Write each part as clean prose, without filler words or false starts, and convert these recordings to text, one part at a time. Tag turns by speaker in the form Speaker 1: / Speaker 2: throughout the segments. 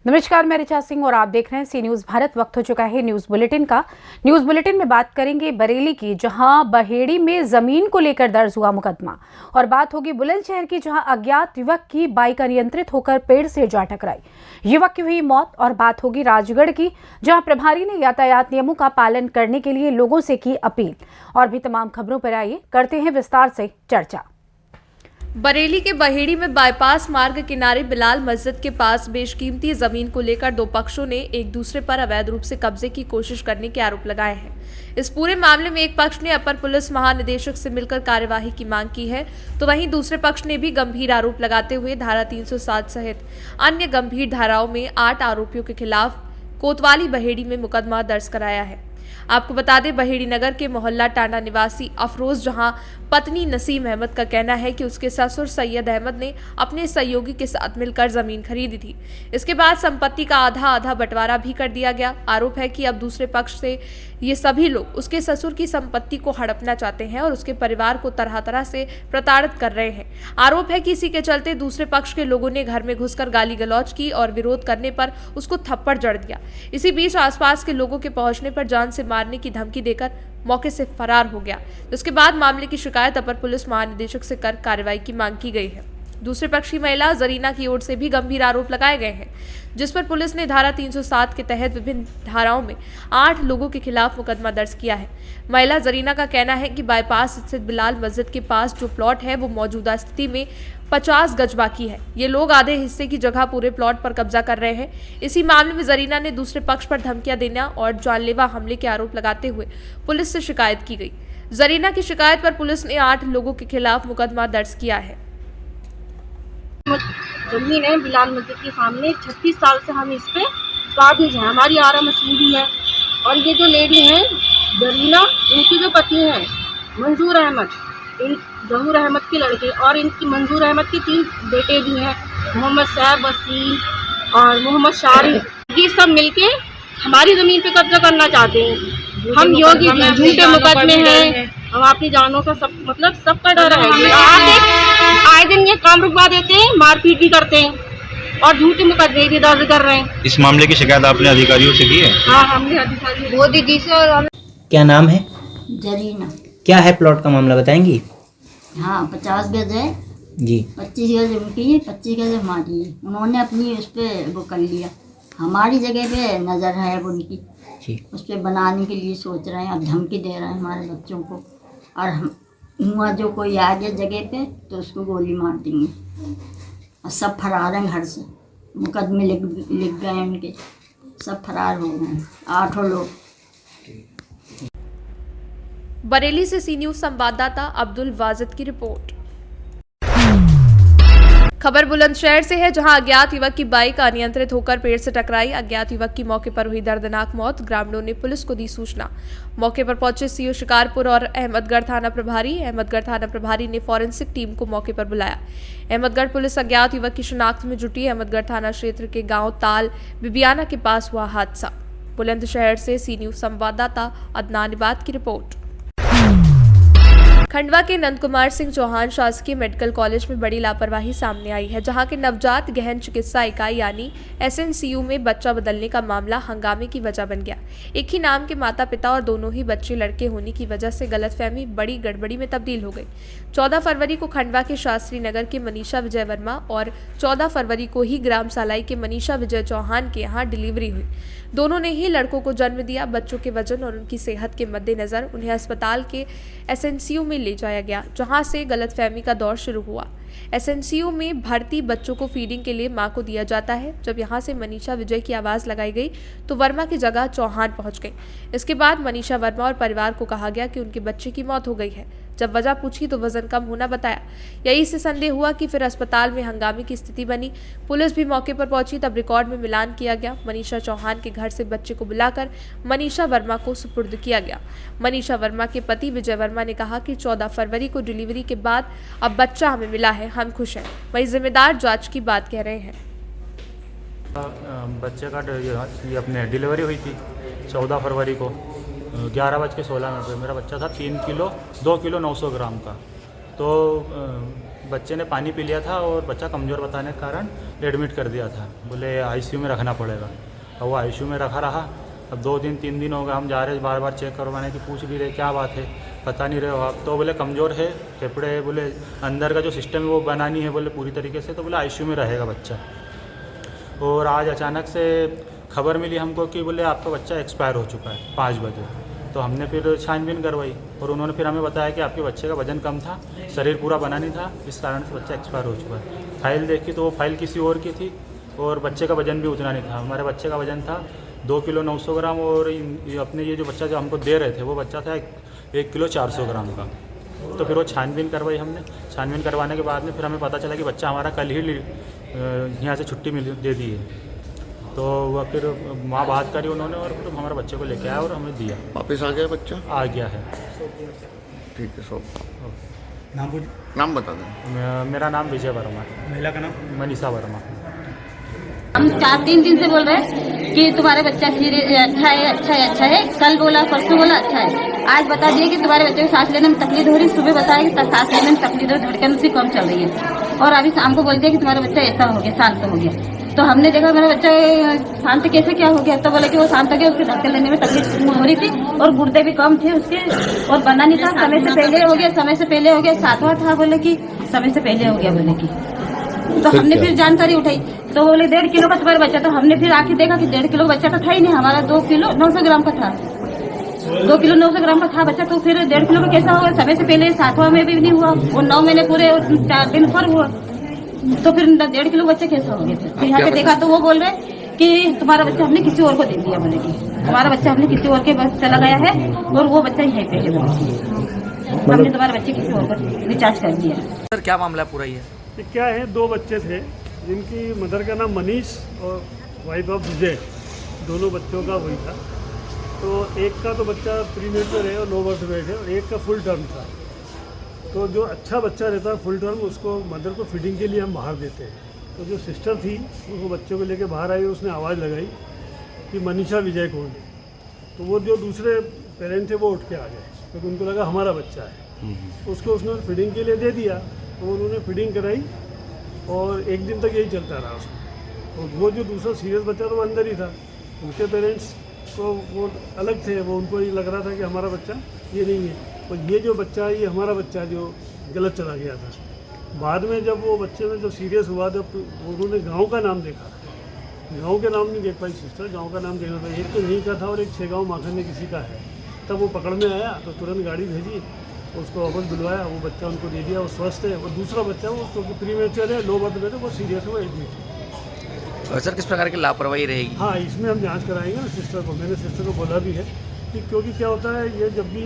Speaker 1: नमस्कार, मैं ऋचा सिंह और आप देख रहे हैं सी न्यूज भारत। वक्त हो चुका है न्यूज बुलेटिन का। न्यूज बुलेटिन में बात करेंगे बरेली की, जहां बहेड़ी में जमीन को लेकर दर्ज हुआ मुकदमा, और बात होगी बुलंदशहर की, जहां अज्ञात युवक की बाइक अनियंत्रित होकर पेड़ से जा टकराई, युवक की हुई मौत। और बात होगी राजगढ़ की, जहां प्रभारी ने यातायात नियमों का पालन करने के लिए लोगों से की अपील। और भी तमाम खबरों पर आइए करते हैं विस्तार से चर्चा।
Speaker 2: बरेली के बहेड़ी में बाईपास मार्ग किनारे बिलाल मस्जिद के पास बेशकीमती जमीन को लेकर दो पक्षों ने एक दूसरे पर अवैध रूप से कब्जे की कोशिश करने के आरोप लगाए हैं। इस पूरे मामले में एक पक्ष ने अपर पुलिस महानिदेशक से मिलकर कार्यवाही की मांग की है, तो वहीं दूसरे पक्ष ने भी गंभीर आरोप लगाते हुए धारा 307 सहित अन्य गंभीर धाराओं में 8 आरोपियों के खिलाफ कोतवाली बहेड़ी में मुकदमा दर्ज कराया है। आपको बता दें, बहेड़ी नगर के मोहल्ला टांडा निवासी अफरोज जहां पत्नी नसीम अहमद का कहना है कि उसके ससुर सैयद अहमद ने अपने सहयोगी के साथ मिलकर जमीन खरीदी थी। इसके बाद संपत्ति का आधा आधा बंटवारा भी कर दिया गया। आरोप है कि अब दूसरे पक्ष से ये सभी लोग उसके ससुर की संपत्ति को हड़पना चाहते हैं और उसके परिवार को तरह तरह से प्रताड़ित कर रहे हैं। आरोप है कि इसी के चलते दूसरे पक्ष के लोगों ने घर में घुसकर गाली गलौज की और विरोध करने पर उसको थप्पड़ जड़ दिया। इसी बीच आसपास के लोगों के पहुंचने पर जान से मारने की धमकी देकर मौके से फरार हो गया। जिसके बाद मामले की शिकायत अपर पुलिस महानिदेशक से कर कार्रवाई की मांग की गई है। दूसरे पक्ष की महिला जरीना की ओर से भी गंभीर आरोप लगाए गए हैं, जिस पर पुलिस ने धारा 307 के तहत विभिन्न धाराओं में 8 लोगों के खिलाफ मुकदमा दर्ज किया है। महिला जरीना का कहना है कि बाईपास स्थित बिलाल मस्जिद के पास जो प्लॉट है वो मौजूदा स्थिति में 50 गज बाकी है। ये लोग आधे हिस्से की जगह पूरे प्लॉट पर कब्जा कर रहे हैं। इसी मामले में जरीना ने दूसरे पक्ष पर धमकियां देना और जानलेवा हमले के आरोप लगाते हुए पुलिस से शिकायत की गई। जरीना की शिकायत पर पुलिस ने 8 लोगों के खिलाफ मुकदमा दर्ज किया है।
Speaker 3: जमीन है बिलाल मस्जिद के सामने, 36 साल से हम इस पे काबिज हैं। हमारी आरा मशीन भी है। और ये जो लेडी हैं जरीना, इनकी जो पति हैं मंजूर अहमद, इन जहूर अहमद के लड़के, और इनकी मंजूर अहमद के 3 बेटे भी हैं, मोहम्मद सैफ, वसीम और मोहम्मद शारिफ। ये सब मिलके हमारी ज़मीन पे कब्जा करना चाहते हैं। हम योगी झूठे मुकदमे हैं, हम अपनी जानों का सब सबका डर है। आए दिन ये काम रुकवा देते हैं, मारपीट भी करते हैं और झूठे मुकदमे भी दर्ज कर रहे हैं।
Speaker 4: इस मामले की शिकायत आपने अधिकारियों से की है?
Speaker 3: हाँ, हमने अधिकारियों मोदी जी से। और
Speaker 5: क्या नाम है?
Speaker 6: जरीना।
Speaker 5: क्या है प्लॉट का मामला, बताएंगी?
Speaker 6: हाँ, 50 गज है
Speaker 5: जी।
Speaker 6: 25 गज उनकी है, 25 गज हमारी है। उन्होंने अपनी उस पर वो कर लिया, हमारी जगह पे नज़र है अब उनकी, उस पर बनाने के लिए सोच रहे हैं। अब धमकी दे रहे हैं हमारे बच्चों को, और हम हुआ जो कोई आ गया जगह पे तो उसको गोली मार देंगे। और सब फरार हैं घर से, मुकदमे लिख गए उनके, सब फरार हो गए 8 लोग।
Speaker 2: बरेली से सी न्यूज संवाददाता अब्दुल वाजिद की रिपोर्ट। खबर बुलंदशहर से है, जहां अज्ञात युवक की बाइक अनियंत्रित होकर पेड़ से टकराई। अज्ञात युवक की मौके पर हुई दर्दनाक मौत। ग्रामीणों ने पुलिस को दी सूचना। मौके पर पहुंचे सीओ शिकारपुर और अहमदगढ़ थाना प्रभारी ने फॉरेंसिक टीम को मौके पर बुलाया। अहमदगढ़ पुलिस अज्ञात युवक की शिनाख्त में जुटी। अहमदगढ़ थाना क्षेत्र के गांव ताल बिबियाना के पास हुआ हादसा। बुलंदशहर से सी न्यूज संवाददाता अदनान इबाद की रिपोर्ट। खंडवा के नंद कुमार सिंह चौहान शासकीय मेडिकल कॉलेज में बड़ी लापरवाही सामने आई है, जहां के नवजात गहन चिकित्सा इकाई यानी SNCU में बच्चा बदलने का मामला हंगामे की वजह बन गया। एक ही नाम के माता पिता और दोनों ही बच्चे लड़के होने की वजह से गलतफहमी बड़ी गड़बड़ी में तब्दील हो गई। 14 फरवरी को खंडवा के शास्त्री नगर के मनीषा विजय वर्मा और 14 फरवरी को ही ग्राम सालाई के मनीषा विजय चौहान के यहाँ डिलीवरी हुई। दोनों ने ही लड़कों को जन्म दिया। बच्चों के वजन और उनकी सेहत के मद्देनजर उन्हें अस्पताल के SNCU में ले जाया गया, जहां से गलतफहमी का दौर शुरू हुआ। SNCU में भर्ती बच्चों को फीडिंग के लिए मां को दिया जाता है। जब यहां से मनीषा विजय की आवाज़ लगाई गई तो वर्मा की जगह चौहान पहुंच गए। इसके बाद मनीषा वर्मा और परिवार को कहा गया कि उनके बच्चे की मौत हो गई है। जब वजह पूछी तो वजन कम होना बताया। यही से संदेह हुआ कि फिर अस्पताल में हंगामे की स्थिति बनी। पुलिस भी मौके पर पहुंची, तब रिकॉर्ड में मिलान किया गया। मनीषा चौहान के घर से बच्चे को बुलाकर मनीषा वर्मा को सुपुर्द किया गया। मनीषा वर्मा के पति विजय वर्मा ने कहा कि 14 फरवरी को डिलीवरी के बाद अब बच्चा हमें मिला है, हम खुश हैं। वही जिम्मेदार जांच की बात कह रहे हैं।
Speaker 7: बच्चे का ये अपने डिलीवरी हुई थी 14 फरवरी को 11:16 पे। मेरा बच्चा था 3 किलो 2 किलो 900 ग्राम का। तो बच्चे ने पानी पी लिया था और बच्चा कमज़ोर बताने के कारण एडमिट कर दिया था। बोले आईसीयू में रखना पड़ेगा। अब वो आईसीयू में रखा रहा। अब 2 दिन 3 दिन हो गए, हम जा रहे बार बार चेक करवाने की, पूछ भी रहे क्या बात है, पता नहीं रहे हो आप। तो बोले कमज़ोर है, फेफड़े, बोले अंदर का जो सिस्टम है वो बनानी है बोले पूरी तरीके से, तो बोले आईसीयू में रहेगा बच्चा। और आज अचानक से खबर मिली हमको कि बोले आपका बच्चा एक्सपायर हो चुका है 5 बजे। तो हमने फिर छानबीन करवाई और उन्होंने फिर हमें बताया कि आपके बच्चे का वजन कम था, शरीर पूरा बना नहीं था, इस कारण से बच्चा एक्सपायर हो चुका है। फाइल देखी तो वो फाइल किसी और की थी और बच्चे का वजन भी उतना नहीं था। हमारे बच्चे का वजन था 2 किलो 900 ग्राम और अपने ये जो बच्चा जो हमको दे रहे थे वो बच्चा था 1 किलो 400 ग्राम का। तो फिर वो छानबीन करवाई हमने। छानबीन करवाने के बाद में फिर हमें पता चला कि बच्चा हमारा कल ही यहाँ से छुट्टी दे दी है। तो वह फिर माँ बात करी उन्होंने और फिर हमारे बच्चे को लेके आया और हमें दिया।
Speaker 8: वापस आ गया बच्चा?
Speaker 7: आ गया है।
Speaker 8: ठीक है। सब
Speaker 5: नाम
Speaker 8: बता दें।
Speaker 7: मेरा नाम विजय वर्मा है।
Speaker 5: महिला का नाम
Speaker 7: मनीषा वर्मा।
Speaker 6: हम 4-3 दिन से बोल रहे हैं कि तुम्हारे बच्चा अच्छा है। कल बोला, परसों बोला अच्छा है। आज बता दिए कि तुम्हारे बच्चे को सांस लेने में तकलीफ हो रही। सुबह बताया कि सांस लेने में तकलीफ हो रही, धड़कन उसकी कम चल रही है। और अभी शाम को बोल दिया कि तुम्हारा बच्चा ऐसा हो गया, शांत हो गया। तो हमने देखा मेरा बच्चा शांत कैसे क्या हो गया, तो बोले कि वो शांत हो गया, उसके धड़कन लेने में तकलीफ हो रही थी और गुर्दे भी कम थे उसके और बना नहीं था। समय से पहले हो गया। 7वां था, बोले कि समय से पहले हो गया, बोले कि। तो हमने फिर जानकारी उठाई तो बोले 1.5 किलो का तुम्हारा बच्चा। तो हमने फिर आके देखा कि 1.5 किलो बच्चा तो था ही नहीं, हमारा 2 किलो 900 ग्राम का था। 2 किलो 900 ग्राम का था बच्चा। तो फिर 1.5 किलो का कैसा होगा? समय से पहले 7वां में भी नहीं हुआ, वो 9 महीने पूरे 4 दिन पर हुआ। तो फिर 1.5 किलो बच्चा कैसा हो गया? फिर यहाँ पे देखा तो वो बोल रहे कि तुम्हारा बच्चा हमने किसी और को दे दिया, बोले कि तुम्हारा बच्चा हमने किसी और के पास चला गया है और वो बच्चा यहीं पे है, हमने तुम्हारे बच्चे किसी और को रिचार्ज कर दिया।
Speaker 5: सर क्या मामला पूरा ये?
Speaker 9: क्या है, 2 बच्चे थे जिनकी मदर का नाम मनीष और वाइफ ऑफ विजय, दोनों बच्चों का वही था। तो एक का तो बच्चा प्रीमेच्योर है और लो बर्थ वेट है और एक का फुल टर्म था। तो जो अच्छा बच्चा रहता है फुल टर्म, उसको मदर को फीडिंग के लिए हम बाहर देते हैं। तो जो सिस्टर थी वो बच्चों को लेके बाहर आई, उसने आवाज़ लगाई कि मनीषा विजय कौन है। तो वो जो दूसरे पेरेंट थे वो उठ के आ गए क्योंकि उनको लगा हमारा बच्चा है। उसको उसने फीडिंग के लिए दे दिया, तो उन्होंने फीडिंग कराई और 1 दिन तक यही चलता रहा उसमें। और वो जो दूसरा सीरियस बच्चा था वो अंदर ही था। उनके पेरेंट्स तो वो अलग थे, वो उनको ये लग रहा था कि हमारा बच्चा ये नहीं है, और ये जो बच्चा ये हमारा बच्चा जो गलत चला गया था। बाद में जब वो बच्चे में जब सीरियस हुआ तब उन्होंने गांव का नाम देखा। गांव के नाम नहीं देख पाई सिस्टर, गांव का नाम देखना था। एक तो यहीं का था और एक 6 गाँव माखन में किसी का है। तब वो पकड़ने आया तो तुरंत गाड़ी भेजी, उसको वापस बुलवाया, वो बच्चा उनको दे दिया, वो स्वस्थ है। और दूसरा बच्चा वो क्योंकि प्रीमेच्योर है, लो बर्थ वेट है, वो सीरियस है, वो एडमिट है।
Speaker 5: सर किस प्रकार की लापरवाही रहेगी?
Speaker 9: हाँ, इसमें हम जांच कराएंगे ना सिस्टर को। मैंने सिस्टर को बोला भी है कि क्योंकि क्या होता है, ये जब भी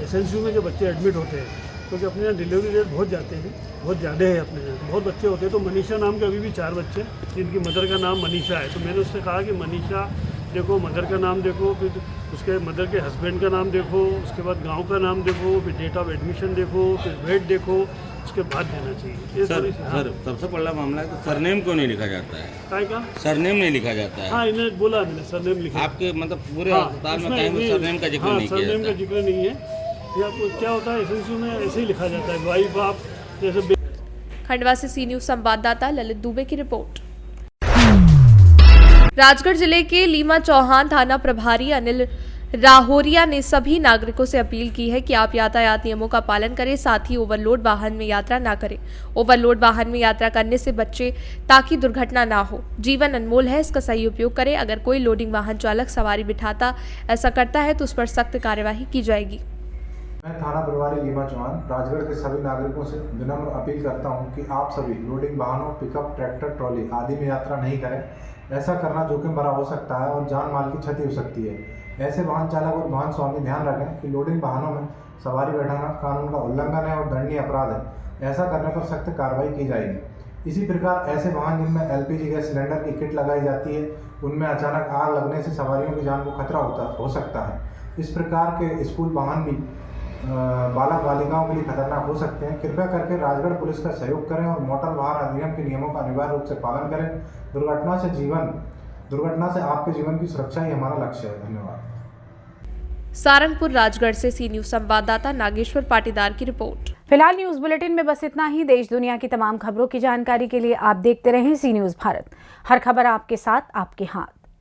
Speaker 9: एसएनसीयू में जो बच्चे एडमिट होते हैं, क्योंकि अपने यहाँ डिलीवरी रेट बहुत जाते हैं, बहुत ज़्यादा है अपने यहाँ, बहुत बच्चे होते हैं। तो मनीषा नाम के अभी भी 4 बच्चे जिनकी मदर का नाम मनीषा है। तो मैंने उससे कहा कि मनीषा देखो, मदर का नाम देखो, फिर उसके मदर के हस्बैंड का नाम देखो, उसके बाद गांव का नाम देखो, फिर डेट ऑफ एडमिशन देखो, फिर वेट देखो, उसके बाद देना चाहिए।
Speaker 10: सर सबसे बड़ा मामला है तो सरनेम क्यों नहीं लिखा जाता है?
Speaker 9: काय का
Speaker 10: सरनेम नहीं लिखा जाता है।
Speaker 9: हाँ, इन्हें बोला मैंने सरनेम लिखा।
Speaker 10: आपके मतलब पूरे अस्पताल में कहीं भी सरनेम का जिक्र नहीं किया
Speaker 9: सरनेम का जिक्र नहीं है। या क्या होता है एसएनसीयू में ऐसे ही लिखा जाता है, वाइफ बाप जैसे।
Speaker 2: खंडवा से सी न्यूज संवाददाता ललित दुबे की रिपोर्ट। राजगढ़ जिले के लीमा चौहान थाना प्रभारी अनिल राहोरिया ने सभी नागरिकों से अपील की है कि आप यातायात नियमों का पालन करें, साथ ही ओवरलोड वाहन में यात्रा ना करें। ओवरलोड वाहन में यात्रा करने से बच्चे ताकि दुर्घटना ना हो। जीवन अनमोल है, इसका सही उपयोग करें। अगर कोई लोडिंग वाहन चालक सवारी बिठाता ऐसा करता है तो उस पर सख्त कार्यवाही की जाएगी।
Speaker 11: मैं थाना प्रभारी लीमा चौहान राजगढ़ के सभी नागरिकों से विनम्र अपील करता हूं कि आप सभी लोडिंग वाहनों, पिकअप, ट्रैक्टर, ट्रॉली आदि में यात्रा नहीं करें। ऐसा करना जोखिम भरा हो सकता है और जान माल की क्षति हो सकती है। ऐसे वाहन चालक और वाहन स्वामी ध्यान रखें कि लोडिंग वाहनों में सवारी बैठाना कानून का उल्लंघन है और दंडनीय अपराध है। ऐसा करने पर सख्त कार्रवाई की जाएगी। इसी प्रकार ऐसे वाहन जिनमें LPG गैस सिलेंडर की किट लगाई जाती है, उनमें अचानक आग लगने से सवारियों की जान को खतरा हो सकता है। इस प्रकार के स्कूल वाहन भी बालक बालिकाओं के लिए खतरनाक हो सकते हैं। कृपया करके राजगढ़ पुलिस का सहयोग करें और मोटर वाहन अधिनियम के नियमों का अनिवार्य रूप से पालन करें। दुर्घटना से आपके जीवन की सुरक्षा ही हमारा लक्ष्य है। धन्यवाद।
Speaker 2: सारंगपुर राजगढ़ से सी न्यूज संवाददाता नागेश्वर पाटीदार की रिपोर्ट।
Speaker 1: फिलहाल न्यूज़ बुलेटिन में बस इतना ही। देश दुनिया की तमाम खबरों की जानकारी के लिए आप देखते रहें सी न्यूज़ भारत। हर खबर आपके साथ, आपके हाथ।